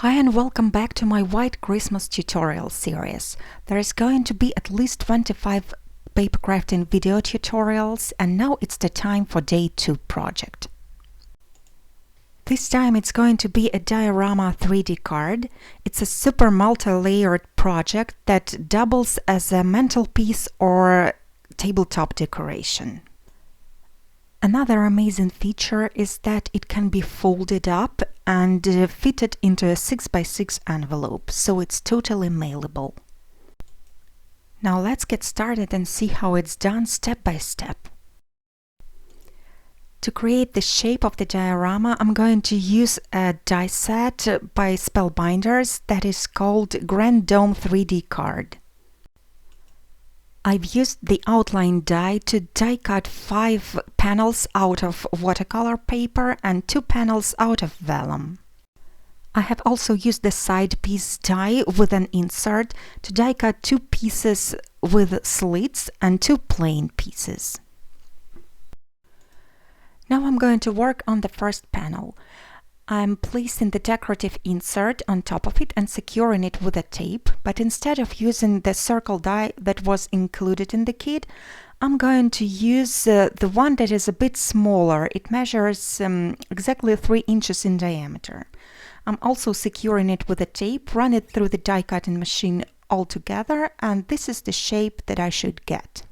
Hi and welcome back to my White Christmas tutorial series. There is going to be at least 25 paper crafting video tutorials, and now it's the time for day 2 project. This time it's going to be a diorama 3D card. It's a super multi-layered project that doubles as a mantelpiece or tabletop decoration. Another amazing feature is that it can be folded up and fitted into a 6x6 envelope, so it's totally mailable. Now let's get started and see how it's done step by step. To create the shape of the diorama, I'm going to use a die set by Spellbinders that is called Grand Dome 3D card. I've used the outline die to die cut 5 panels out of watercolor paper and 2 panels out of vellum. I have also used the side piece die with an insert to die cut 2 pieces with slits and 2 plain pieces. Now I'm going to work on the first panel. I'm placing the decorative insert on top of it and securing it with a tape, but instead of using the circle die that was included in the kit, I'm going to use the one that is a bit smaller. It measures exactly 3 inches in diameter. I'm also securing it with a tape, run it through the die cutting machine all together, and this is the shape that I should get.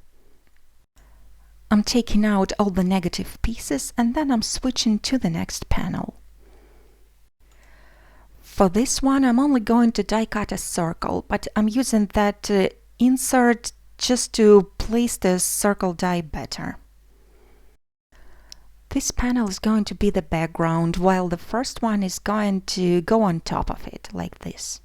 I'm taking out all the negative pieces and then I'm switching to the next panel. For this one, I'm only going to die cut a circle, but I'm using that insert just to place the circle die better. This panel is going to be the background, while the first one is going to go on top of it, like this.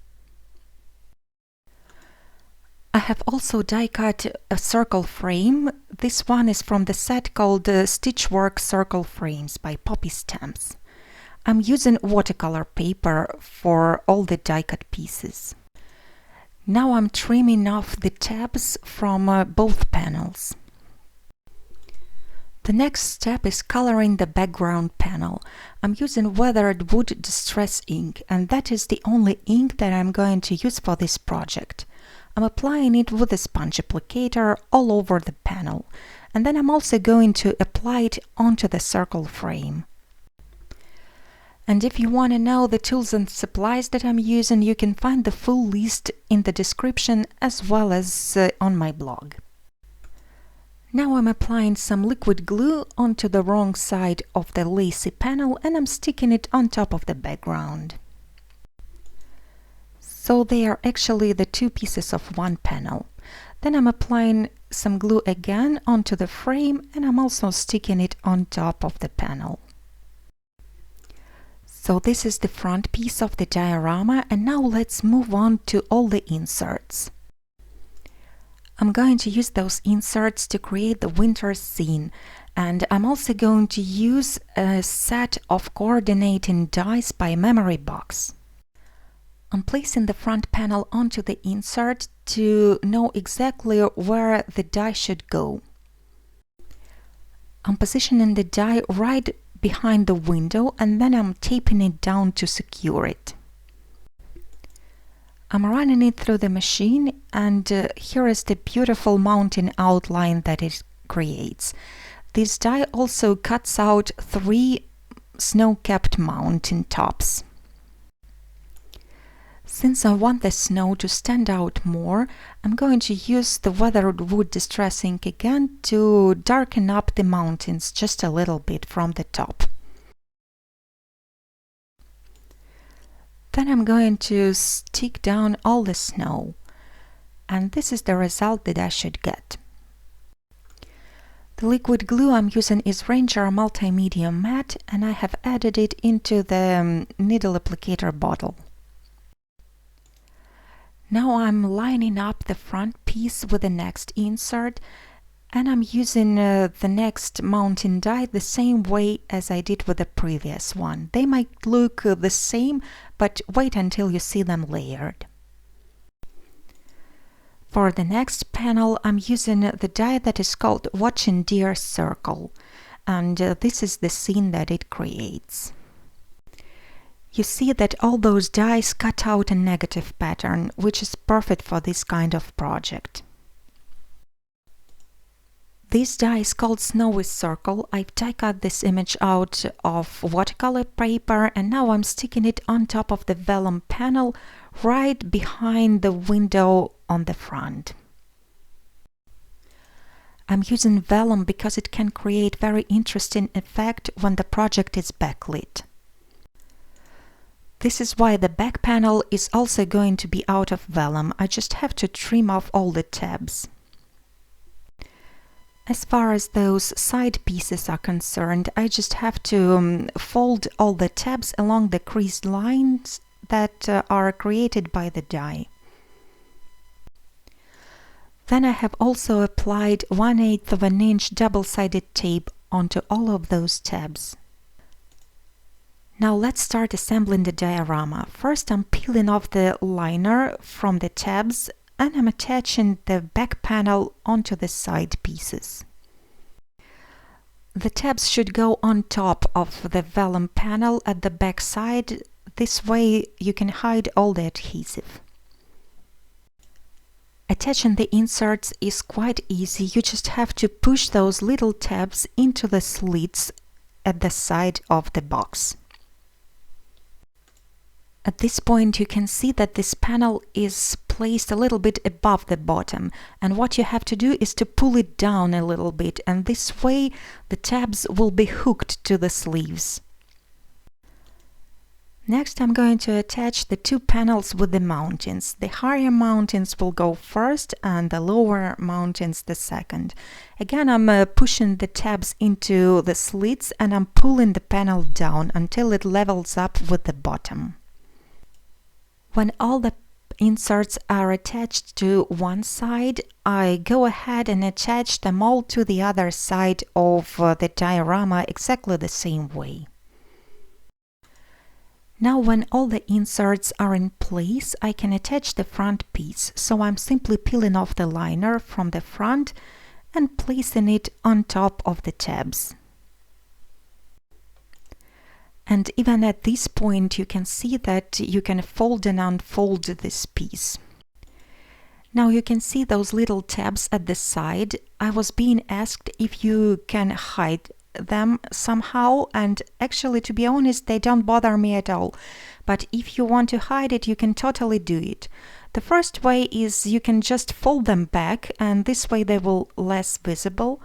I have also die cut a circle frame. This one is from the set called STITCHWORK Circle Frames by Poppy Stamps. I'm using watercolor paper for all the die cut pieces. Now I'm trimming off the tabs from both panels. The next step is coloring the background panel. I'm using weathered wood distress ink, and that is the only ink that I'm going to use for this project. I'm applying it with a sponge applicator all over the panel, and then I'm also going to apply it onto the circle frame. And if you want to know the tools and supplies that I'm using, you can find the full list in the description as well as on my blog. Now I'm applying some liquid glue onto the wrong side of the lacy panel and I'm sticking it on top of the background. So they are actually the 2 pieces of one panel. Then I'm applying some glue again onto the frame and I'm also sticking it on top of the panel. So this is the front piece of the diorama, and now let's move on to all the inserts. I'm going to use those inserts to create the winter scene, and I'm also going to use a set of coordinating dies by Memory Box. I'm placing the front panel onto the insert to know exactly where the die should go. I'm positioning the die right behind the window and then I'm taping it down to secure it. I'm running it through the machine, and here is the beautiful mountain outline that it creates. This die also cuts out 3 snow-capped mountain tops. Since I want the snow to stand out more, I'm going to use the weathered wood distress ink again to darken up the mountains just a little bit from the top. Then I'm going to stick down all the snow, and this is the result that I should get. The liquid glue I'm using is Ranger Multimedia Matte, and I have added it into the needle applicator bottle. Now I'm lining up the front piece with the next insert, and I'm using the next mountain die the same way as I did with the previous one. They might look the same, but wait until you see them layered. For the next panel, I'm using the die that is called Watching Deer Circle, and this is the scene that it creates. You see that all those dies cut out a negative pattern, which is perfect for this kind of project. This die is called Snowy Circle. I've die cut this image out of watercolor paper, and now I'm sticking it on top of the vellum panel right behind the window on the front. I'm using vellum because it can create very interesting effect when the project is backlit. This is why the back panel is also going to be out of vellum. I just have to trim off all the tabs. As far as those side pieces are concerned, I just have to fold all the tabs along the creased lines that are created by the die. Then I have also applied 1/8 of an inch double-sided tape onto all of those tabs. Now let's start assembling the diorama. First I'm peeling off the liner from the tabs and I'm attaching the back panel onto the side pieces. The tabs should go on top of the vellum panel at the back side. This way you can hide all the adhesive. Attaching the inserts is quite easy. You just have to push those little tabs into the slits at the side of the box. At this point you can see that this panel is placed a little bit above the bottom, and what you have to do is to pull it down a little bit, and this way the tabs will be hooked to the sleeves. Next I'm going to attach the two panels with the mountings. The higher mountings will go first and the lower mountings the second. Again, I'm pushing the tabs into the slits and I'm pulling the panel down until it levels up with the bottom. When all the inserts are attached to one side, I go ahead and attach them all to the other side of the diorama exactly the same way. Now when all the inserts are in place, I can attach the front piece, so I'm simply peeling off the liner from the front and placing it on top of the tabs. And even at this point you can see that you can fold and unfold this piece. Now you can see those little tabs at the side. I was being asked if you can hide them somehow, and actually, to be honest, they don't bother me at all. But if you want to hide it, you can totally do it. The first way is you can just fold them back, and this way they will less visible.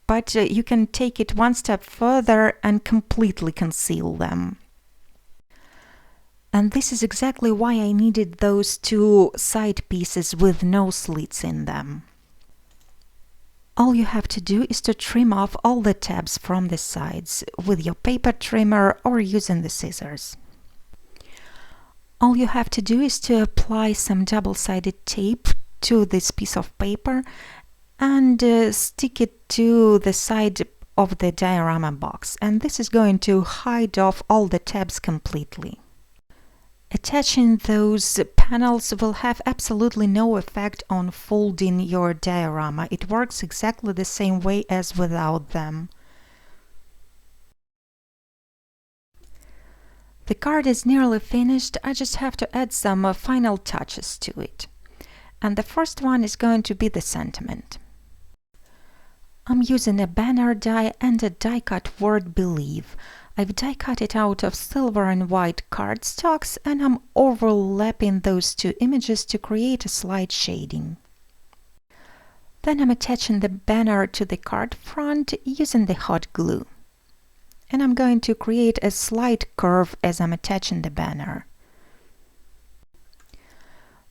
But you can take it one step further and completely conceal them. And this is exactly why I needed those two side pieces with no slits in them. All you have to do is to trim off all the tabs from the sides with your paper trimmer or using the scissors. All you have to do is to apply some double-sided tape to this piece of paper and stick it to the side of the diorama box, and this is going to hide off all the tabs completely. Attaching those panels will have absolutely no effect on folding your diorama. It works exactly the same way as without them. The card is nearly finished. I just have to add some final touches to it. And the first one is going to be the sentiment. I'm using a banner die and a die-cut word believe. I've die-cut it out of silver and white cardstocks, and I'm overlapping those two images to create a slight shading. Then I'm attaching the banner to the card front using the hot glue. And I'm going to create a slight curve as I'm attaching the banner.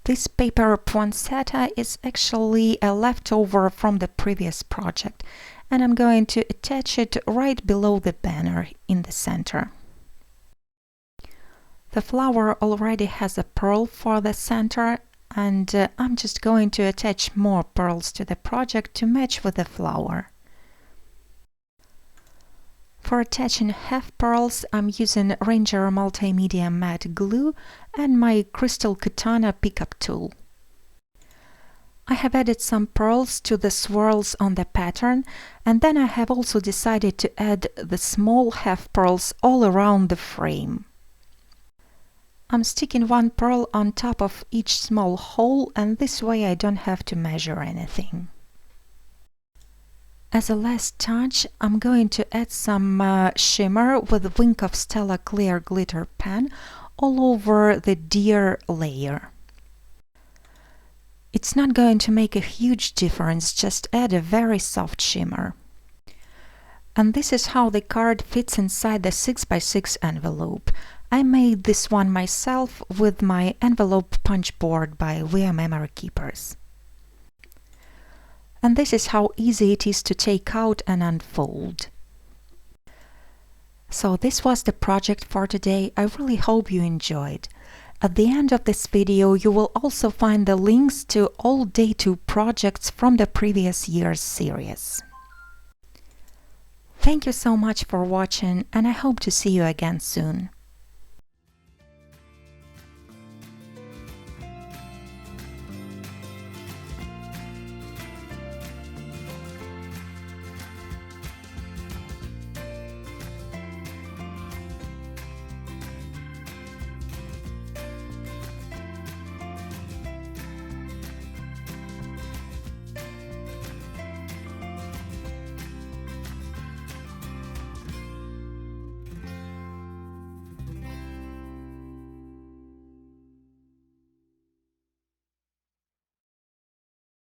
This paper poinsettia is actually a leftover from the previous project, and I'm going to attach it right below the banner in the center. The flower already has a pearl for the center, and I'm just going to attach more pearls to the project to match with the flower. For attaching half pearls, I'm using Ranger Multimedia Matte Glue and my Crystal KATANA pickup tool. I have added some pearls to the swirls on the pattern, and then I have also decided to add the small half pearls all around the frame. I'm sticking one pearl on top of each small hole, and this way I don't have to measure anything. As a last touch, I'm going to add some shimmer with Wink of Stella clear glitter pen all over the deer layer. It's not going to make a huge difference, just add a very soft shimmer. And this is how the card fits inside the 6x6 envelope. I made this one myself with my envelope punch board by Via Memory Keepers. And this is how easy it is to take out and unfold. So this was the project for today. I really hope you enjoyed. At the end of this video you will also find the links to all Day 2 projects from the previous year's series. Thank you so much for watching, and I hope to see you again soon.